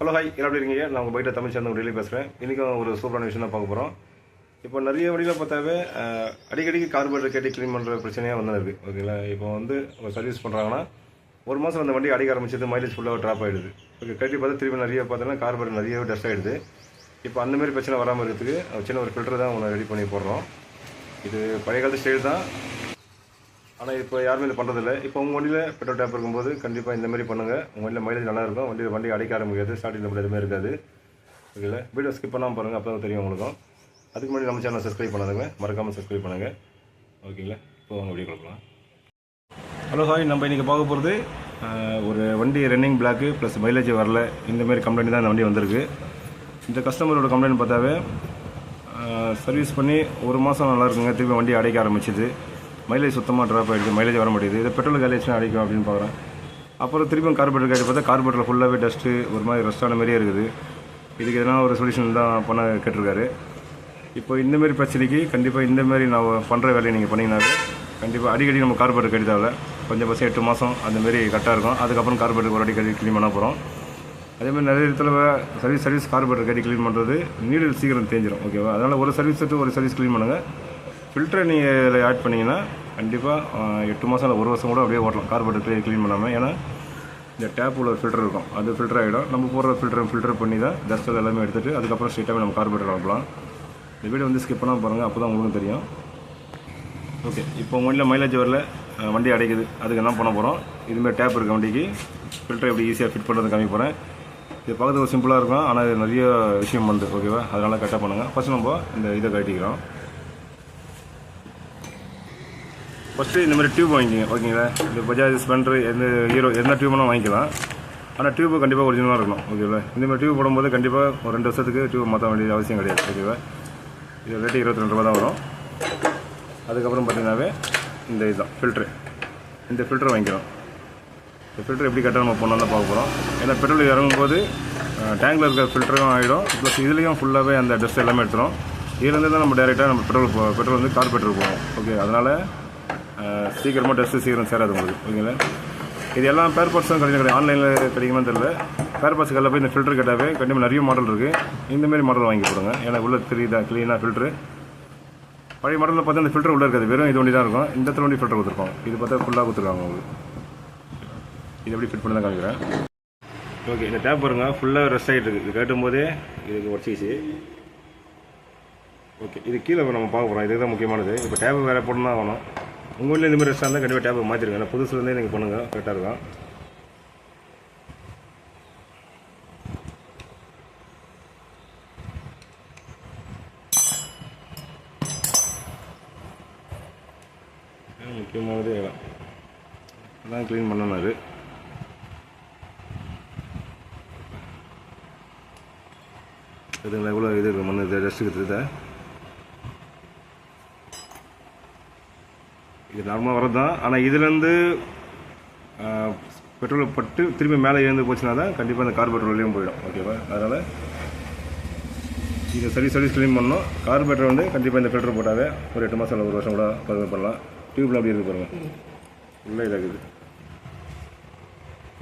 Hello hi எல்லாம் எப்படி இருக்கீங்க? நான் உங்கள் பைக்கில் தமிழ் சேர்ந்து டெய்லி பேசுகிறேன். இன்றைக்கும் ஒரு சூப்பரான விஷயம் தான் பார்க்க போகிறோம். இப்போ நிறைய வழியில் பார்த்தாவே அடிக்கடிக்கு கார்பரேட்டர் கேட்டி க்ளீன் பண்ணுற பிரச்சனையாக வந்துருக்கு. ஓகேங்களா? இப்போ வந்து சர்வீஸ் பண்ணுறாங்கன்னா ஒரு மாதம் அந்த வண்டி அடிக்க ஆரம்பிச்சது மைலேஜ் ஃபுல்லாக ட்ராப் ஆகிடுது. ஓகே, கட்டி பார்த்தா திரும்பி நிறைய பார்த்தோன்னா கார்பரேட்டர் நிறைய டஸ்ட் ஆகிடுது. இப்போ அந்தமாரி பிரச்சனை வராமல் இருக்கிறதுக்கு சின்ன ஒரு ஃபில்டர் தான் ஒன்று ரெடி பண்ணி போடுறோம். இது பழைய காலத்து ஸ்டைல் தான், ஆனால் இப்போ யாருமே இதை பண்ணுறதில்ல. இப்போ உங்கள் வண்டியில் பெட்ரோல் டேப் இருக்கும்போது கண்டிப்பாக இந்தமாதிரி பண்ணுங்கள். உங்கள் வண்டியில் மைலேஜ் நல்லாயிருக்கும். வண்டி அடைக்க ஆரம்பிக்காது, ஸ்டார்டிங் அப்படி எதுவுமே இருக்காது. ஓகேங்களா? வீடியோ ஸ்கிப் பண்ணாமல் பாருங்கள், அப்போ தான் தெரியும் உங்களுக்கும். அதுக்கு முன்னாடி நம்ம சேனல் சப்ஸ்கிரைப் பண்ணாதுங்க, மறக்காமல் சப்ஸ்கிரைப் பண்ணுங்கள். ஓகேங்களா? இப்போ வாங்க வீடியோ கொடுக்கலாம். ஹலோ ஹாய், நம்ம இன்றைக்கி பார்க்க போகிறது ஒரு வண்டி ரன்னிங் பிளாக்கு ப்ளஸ் மைலேஜ் வரல, இந்தமாரி கம்ப்ளைண்ட் தான் இந்த வண்டி வந்திருக்கு. இந்த கஸ்டமரோட கம்ப்ளைண்ட் பார்த்தாவே சர்வீஸ் பண்ணி ஒரு மாதம் நல்லா இருக்குங்க, திரும்பி வண்டி அடைக்க ஆரம்பிச்சிது, மைலேஜ் சுத்தமாக ட்ராப் ஆகிடுது, மைலேஜ் வர மாட்டேங்குது. இது பெட்ரோல் காலேஜ்னா அடிக்கும் அப்படின்னு பார்க்குறேன். அப்புறம் திரும்பியும் கார்பரேட்டர் கேட்டு பார்த்தா கார்பரேட்டரில் ஃபுல்லாகவே டஸ்ட்டு ஒரு மாதிரி ரெஸ்டான மாதிரியே இருக்குது. இதுக்கு எதனா ஒரு சொல்யூஷன் தான் பண்ண கேட்டிருக்காரு. இப்போ இந்தமாரி பிரச்சனைக்கு கண்டிப்பாக இந்தமாரி நான் பண்ணுற வேலையை நீங்கள் பண்ணிங்கனாவே கண்டிப்பாக அடிக்கடி நம்ம கார்பரேட்டர் கட்டி தேவை. கொஞ்சம் பசம் 8 மாதம் அந்தமாரி கரெக்டாக இருக்கும். அதுக்கப்புறம் கார்பரேட்டர் ஒரு அடிக்கடி க்ளீன் பண்ண போகிறோம். அதேமாதிரி நிறைய இடத்துல சர்வீஸ் கார்பரேட்டர் கட்டி க்ளீன் பண்ணுறது நீடில் சீக்கிரம் தேஞ்சிடும். ஓகேவா? அதனால் ஒரு சர்வீஸ் விட்டு ஒரு சர்வீஸ் க்ளீன் பண்ணுங்கள். ஃபில்டரை நீங்கள் இதில் ஆட் பண்ணிங்கன்னா கண்டிப்பாக 8 மாதம் இல்லை 1 வருஷம் கூட அப்படியே ஓட்டலாம் கார்பரேட்டர் க்ளீன் பண்ணாமல். ஏன்னா இந்த டேப் உள்ள ஃபில்டர் இருக்கும், அது ஃபில்டர் ஆகிடும். நம்ம போடுற ஃபில்டர் பண்ணி தான் டஸ்ட் எல்லாமே எடுத்துகிட்டு அதுக்கப்புறம் ஸ்ட்ரெயிட்டாகவே நம்ம கார்பரேட்டர் அனுப்பலாம். இந்த வீடியோ வந்து ஸ்கிப் பண்ணால் பாருங்கள், அப்போ தான் உங்களுக்கும் தெரியும். ஓகே, இப்போ உங்கள் வண்டியில் மைலேஜ் வரல, வண்டி அடைக்குது, அதுக்கு என்ன பண்ண போகிறோம்? இதுமாதிரி டேப் இருக்க வண்டிக்கு ஃபில்டர் எப்படி ஈஸியாக ஃபிட் பண்ணுறது காமி போகிறேன். இது பார்க்கறது ஒரு சிம்பிளாக இருக்கும், ஆனால் இது நிறைய விஷயம் பண்ணுது. ஓகேவா? அதனால் கரெக்டாக பண்ணுங்கள். ஃபஸ்ட்டு நம்ம இந்த இதை கட்டிக்கிறோம். ஃபஸ்ட்டு இந்தமாதிரி டியூப் வாங்கிக்கிங்க. ஓகேங்களா? இந்த பஜாஜ் ஸ்பெண்டர் ஹீரோ எந்த டியூப்லாம் வாங்கிக்கலாம், ஆனால் டியூப்பு கண்டிப்பாக ஒரிஜினலாக இருக்கணும். ஓகேவா? இந்தமாதிரி டியூப் போடும்போது கண்டிப்பாக ஒரு 2 வருஷத்துக்கு டியூப் மாற்ற வேண்டியது அவசியம் கிடையாது. ஓகேவா? இது ரேட்டு 22 ரூபா தான் வரும். அதுக்கப்புறம் பார்த்தீங்கன்னாவே இந்த இதுதான் ஃபில்ட்ரு, இந்த ஃபில்டர் வாங்கிக்கிறோம். இந்த ஃபில்டர் எப்படி கரெக்டாக நம்ம போனால் தான் பார்க்க போகிறோம். ஏன்னா பெட்ரோல் இறங்கும்போது டேங்கில் இருக்கிற ஃபில்டரும் ஆகிடும், ப்ளஸ் இதுலேயும் ஃபுல்லாகவே அந்த டஸ்ட் எல்லாமே எடுத்துரும். இதுலேருந்து தான் நம்ம டேரெக்டாக நம்ம பெட்ரோல் வந்து கார்பரேட்டர் போவோம். ஓகே, அதனால் சீக்கிரமாக டஸ்ட்டு சீக்கிரம் சேராது உங்களுக்கு. ஓகேங்களா? இது எல்லாம் பேர் பார்ட்ஸ் தான் கிடையாது, ஆன்லைனில் கிடைக்குமான்னு தெரியல. பேர் பார்ட்ஸுக்கெல்லாம் போய் இந்த ஃபில்டர் கேட்டாவே கண்டிப்பாக நிறைய மாடல் இருக்குது. இந்தமாரி மாடல் வாங்கி போடுங்க. ஏன்னா உள்ள தெரியுதா க்ளீனாக ஃபில்ட்ரு. பழைய மாடலில் பார்த்தா இந்த ஃபில்டர் உள்ளே இருக்காது, வெறும் இது ஒண்டி தான் இருக்கும். இந்த இடத்துல ஒண்டி ஃபில்டர் கொடுத்துருக்கோம். இது பார்த்தா ஃபுல்லாக கொடுத்துருக்காங்க உங்களுக்கு. இது எப்படி ஃபிட் பண்ணி தான் காமிக்கிறேன். ஓகே, இந்த டேப் பாருங்கள், ஃபுல்லாக ரெஸ்ட் ஆகிட்டு இருக்குது. இது கேட்டும் போதே இதுக்கு உடச்சிச்சு. ஓகே, இது கீழே நம்ம பார்க்க போகிறோம். இதுக்கு தான் முக்கியமானது. இப்போ டேப் வேறு போடணும் தான் வேணும். உங்கள் வீட்டில் இந்தமாதிரி ரெஸ்ட்டாக இருந்தால் கண்டிப்பாக டேப்பை மாற்றிருங்க. ஏன்னா புதுசுலேருந்தே நீங்கள் பண்ணுங்கள், கரெக்டாக இருக்கும். முக்கியமானது எல்லாம் க்ளீன் பண்ணனாரு. இதுங்களா எவ்வளோ இது இருக்குது, மண் இது டஸ்ட் இருக்குது. இது நார்மலாக வரது தான், ஆனால் இதுலேருந்து பெட்ரோல் பட்டு திரும்பி மேலே எழுந்து போச்சுன்னா தான் கண்டிப்பாக இந்த கார்பரேட்டர் வழியும் போயிடும். ஓகேவா? அதனால் இது சர்வீஸ் க்ளீன் பண்ணணும். கார்பரேட்டர் வந்து கண்டிப்பாக இந்த ஃபில்டர் போட்டாவே ஒரு 8 மாதம் இல்லை 1 வருஷம் கூட பர்மனெண்ட் பண்ணலாம். டியூப்பில் அப்படி இருக்குது பாருங்கள், உள்ளே இதாகுது.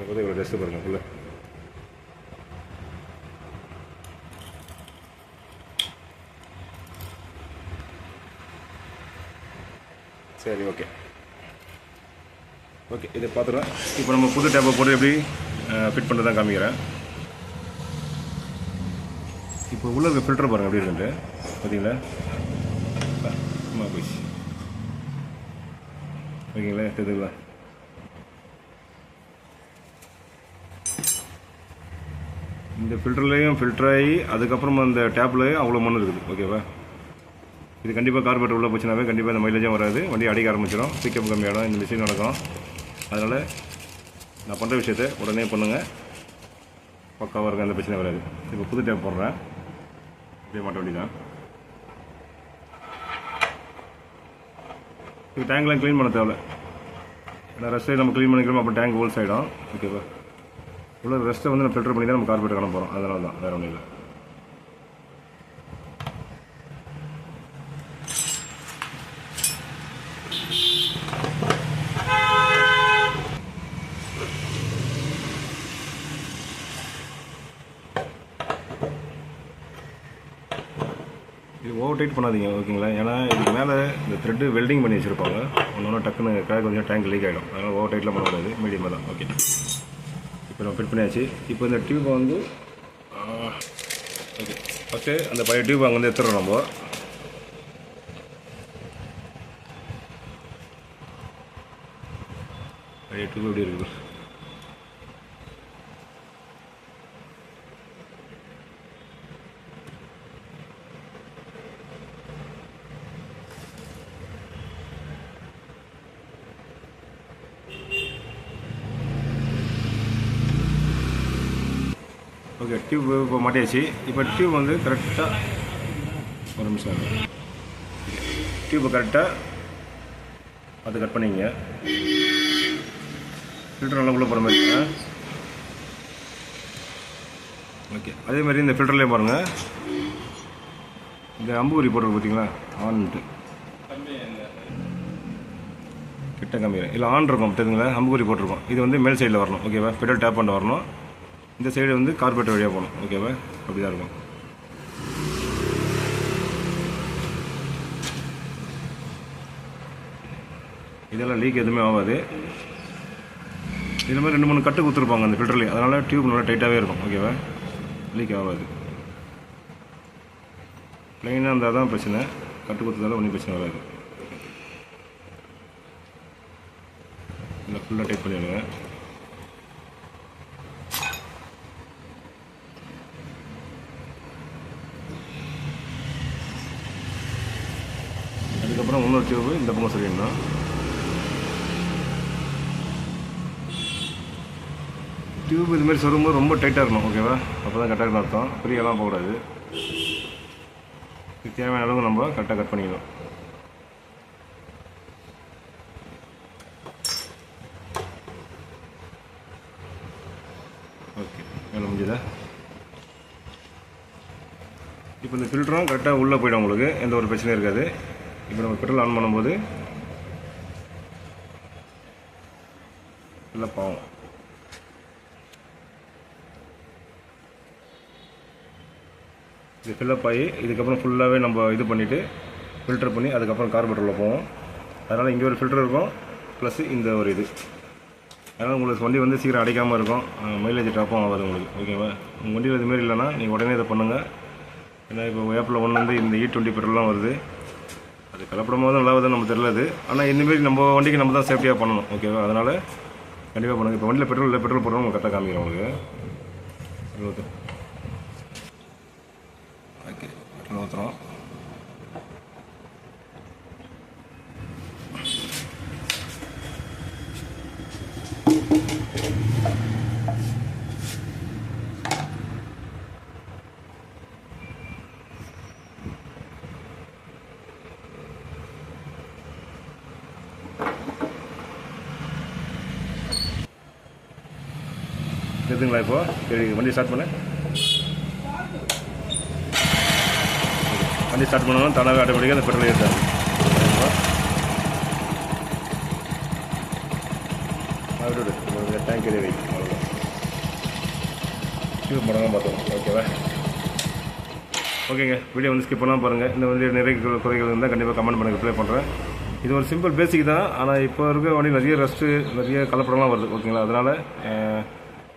இப்போ இவ்வளோ டஸ்ட்டு பாருங்கள் உள்ளே. சரி, ஓகே ஓகே, இதை பார்த்துக்கலாம். இப்போ நம்ம புது டேப்பை போட்டு எப்படி ஃபிட் பண்ணுறது தான் காமிக்கிறேன். இப்போ உள்ள இருக்க ஃபில்டர் பாருங்கள் எப்படி இருக்குன்ட்டு. பார்த்தீங்களா? போயிடுச்சு. ஓகேங்களா? தெரியுதுங்களா? இந்த ஃபில்டர்லேயும் ஃபில்டராகி அதுக்கப்புறமா அந்த டேப்லேயும் அவ்வளோ மண் இருக்குது. ஓகேவா? இது கண்டிப்பாக கார்பரேட்டர் உள்ளே போச்சுனாவே கண்டிப்பாக இந்த மைலேஜும் வராது, வண்டி அடிக்க ஆரம்பிச்சிடும், பிக்கப் கம்மியாகிடும், இந்த மிஷின் நடக்கும். அதனால் நான் பண்ணுற விஷயத்தை உடனே பண்ணுங்கள், பக்காவாக இருக்கும், அந்த பிரச்சனை வராது. இப்போ புது டேப் போடுறேன், அப்படியே மாட்ட வண்டி தான். இது டேங்க்லாம் க்ளீன் பண்ண தேவை. ஏன்னா ரெஸ்ட்டை நம்ம க்ளீன் பண்ணிக்கிறோம், அப்போ டேங்க் ஹோல்ஸ் ஆகிடும். ஓகேவா? உள்ள ரெஸ்ட்டை வந்து நம்ம ஃபில்டர் பண்ணி தான் நம்ம கார்பரேட்டர் காண போகிறோம். அதனால தான், வேறு ஒன்றும் இல்லை. ஓவர் டைட் பண்ணாதீங்க ஓகேங்களா. ஏன்னா இதுக்கு மேலே இந்த த்ரெட்டு வெல்டிங் பண்ணி வச்சுருப்பாங்க. ஒன்று டக்குன்னு கிராக் கொஞ்சம் டேங்க் லீக் ஆகிடும். அதனால் ஓவர் டைட்டில் பண்ணக்கூடாது, மீடியமாக தான். ஓகே, இப்போ நம்ம ஃபிட் பண்ணியாச்சு. இப்போ இந்த டியூப்பை வந்து ஓகே ஃபஸ்ட்டு அந்த பழைய டியூப் அங்கே வந்து எடுத்துடுறோம். நம்ம பழைய டியூப் எப்படி இருக்குது? ஓகே, டியூப் இப்போ மாட்டியாச்சு. இப்போ டியூப் வந்து கரெக்டாக ஒரு நிமிஷம், டியூப்பை கரெக்டாக அது கட் பண்ணிங்க. ஃபில்டர் நல்லா உள்ளே போகிற மாதிரி. ஓகே, அதே மாதிரி இந்த ஃபில்டர்லேயே பாருங்கள், இந்த அம்புக்குறி போட்டிருக்கு பார்த்தீங்களா, ஆன்ட்டு கிட்ட கம்மியாக இல்லை ஆன் இருக்கும் தெரியுங்களா, அம்புக்குறி போட்டிருக்கோம். இது வந்து மேல் சைடில் வரணும். ஓகேவா, பெட்ரோல் டேப் பண்ணிட்டு வரணும். இந்த சைடு வந்து கார்பரேட்டர் வழியாக போகணும். ஓகேவா, அப்படி தான் இருக்கும். இதெல்லாம் லீக் எதுவுமே ஆகாது. இது மாதிரி 2-3 கட்டு கொடுத்துருப்பாங்க அந்த ஃபில்டர்லேயே, அதனால் டியூப் நல்லா டைட்டாகவே இருக்கும். ஓகேவா, லீக் ஆகாது. ப்ளைனாக இருந்தால் தான் பிரச்சனை, கட்டு கொடுத்ததால ஒன்றும் பிரச்சனை வராது. இல்லை ஃபுல்லாக டைட் பண்ணிவிடுங்க. அதுக்கப்புறம் இன்னொரு டியூப் இந்த பக்கம் சரியிடணும். டியூப் இதுமாரி சொரும்போது ரொம்ப டைட்டாக இருக்கணும். ஓகேவா, அப்போ தான் கரெக்டாக இருக்கணும் அர்த்தம். ஃப்ரீயெல்லாம் போகக்கூடாது. தேவையான அளவு நம்ம கரெக்டாக கட் பண்ணிக்கணும். ஓகே, வேலை முடிஞ்சதா? இப்போ இந்த ஃபில்டரும் கரெக்டாக உள்ளே போய்டும், உங்களுக்கு எந்த ஒரு பிரச்சனையும் இருக்காது. இப்போ நம்ம பெட்ரோல் ஆன் பண்ணும்போது இல்லை பாவம் இது ஃபில்லப் ஆகி இதுக்கப்புறம் ஃபுல்லாகவே நம்ம இது பண்ணிவிட்டு ஃபில்டர் பண்ணி அதுக்கப்புறம் கார்பரேட்டரில் போவோம். அதனால் இங்கே ஒரு ஃபில்டர் இருக்கும், ப்ளஸ் இந்த ஒரு இது. அதனால் உங்களுக்கு வண்டி வந்து சீக்கிரம் அடைக்காமல் இருக்கும், மைலேஜ் ட்ராப்பும் ஆகாது உங்களுக்கு. ஓகேவா, உங்கள் வண்டியில் இதுமாரி இல்லைன்னா நீங்கள் உடனே இதை பண்ணுங்கள். ஏன்னா இப்போ ஏப்பில் ஒன்று வந்து இந்த E20 பெட்ரோல்லாம் வருது. அது கலப்படும் போது நல்லா வருது நம்ம தெரியல. ஆனால் இந்தமாரி நம்ம வண்டிக்கு நம்ம தான் சேஃப்டியாக பண்ணணும். ஓகேவா, அதனால் கண்டிப்பாக பண்ணுங்கள். இப்போ வண்டியில் பெட்ரோல் போடுறோம், உங்களுக்கு கரெக்டாக காமிக்கிறோம் உங்களுக்கு. ஓகே, பெட்ரோல் ஊற்றுறோம். எதுங்களா இப்போ சரி, வண்டி ஸ்டார்ட் பண்ண. வண்டி ஸ்டார்ட் பண்ணணும், தானாகவே ஆட்டோமேட்டிக்காக அந்த பெட்ரோல் ஏற்றாது. டேங்க் எதே அவ்வளோதான். டியூப் மட்டும் தான் பார்த்தோம். ஓகேவா, ஓகேங்க. வீடியோ வந்து ஸ்கிப் பண்ணாமல் பாருங்கள். இந்த வந்து நிறைய குறைகள் இருந்தால் கண்டிப்பாக கமெண்ட் பண்ண ரிப்ளை பண்ணுறேன். இது ஒரு சிம்பிள் பேசிக் தான். ஆனால் இப்போ இருக்க வண்டி நிறைய ரஸ்ட்டு நிறைய கலப்படம்லாம் வருது. ஓகேங்களா, அதனால்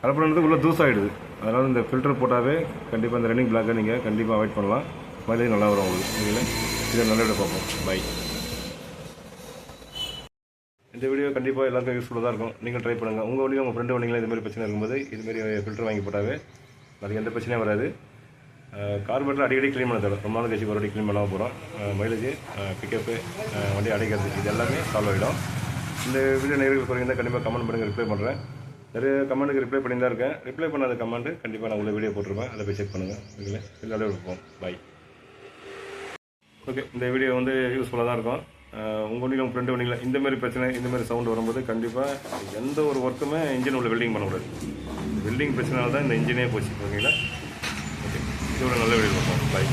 கலப்படம்ன்றது உள்ள தூசாகிடுது. அதனால் இந்த ஃபில்டர் போட்டாவே கண்டிப்பாக இந்த ரன்னிங் பிளாக்கை நீங்கள் கண்டிப்பாக அவாய்ட் பண்ணலாம். மைலேஜ் நல்லா வரும் உங்களுக்கு. ஓகேங்களா, இதை நல்ல விட பார்ப்போம். பை. இந்த வீடியோ கண்டிப்பாக எல்லாருக்கும் யூஸ்ஃபுல்லாக தான் இருக்கும். நீங்கள் ட்ரை பண்ணுங்கள். உங்கள் வண்டியில் உங்கள் ஃப்ரெண்டு வண்டியில் இதுமாதிரி பிரச்சனை இருக்கும்போது இதுமாரி ஃபில்டர் வாங்கி போட்டாவே அது எந்த பிரச்சனையும் வராது. கார்பரேட்டர் அடிக்கடி க்ளீன் பண்ண தேவை. ரொம்ப நாள் கழிச்சு ஒரு வாட்டி க்ளீன் பண்ணாமல் போகிறோம். மைலேஜ், பிக்கப்பு, வண்டி அடைக்கிறது, இது எல்லாமே சால்வ் ஆகிடும். இந்த வீடியோ நேரில் குறைந்தால் கண்டிப்பாக கமெண்ட் பண்ணுங்கள், ரிப்ளை பண்ணுறேன். நிறைய கமெண்ட்டுக்கு ரிப்ளை பண்ணி தான் இருக்கேன். ரிப்ளை பண்ணாத கமெண்ட்டு கண்டிப்பாக நான் உங்களை வீடியோ போட்டிருப்பேன், அதை போய் செக் பண்ணுங்கள். ஓகே, எல்லாமே இருப்போம். பாய். ஓகே, இந்த வீடியோ வந்து யூஸ்ஃபுல்லாக தான் இருக்கும். உங்கள் வண்டியில் உங்கள் ஃப்ரெண்டு வண்டியில் இந்தமாரி பிரச்சனை, இந்தமாரி சவுண்டு வரும்போது கண்டிப்பாக எந்த ஒரு ஒர்க்குமே இன்ஜின் உள்ள வெல்டிங் பண்ணக்கூடாது. வெல்டிங் பிரச்சனைனால தான் இந்த இன்ஜினே போச்சு. ஓகேங்களா, ஓகே, இதோட நல்ல வீடியோ பார்ப்போம். பாய்.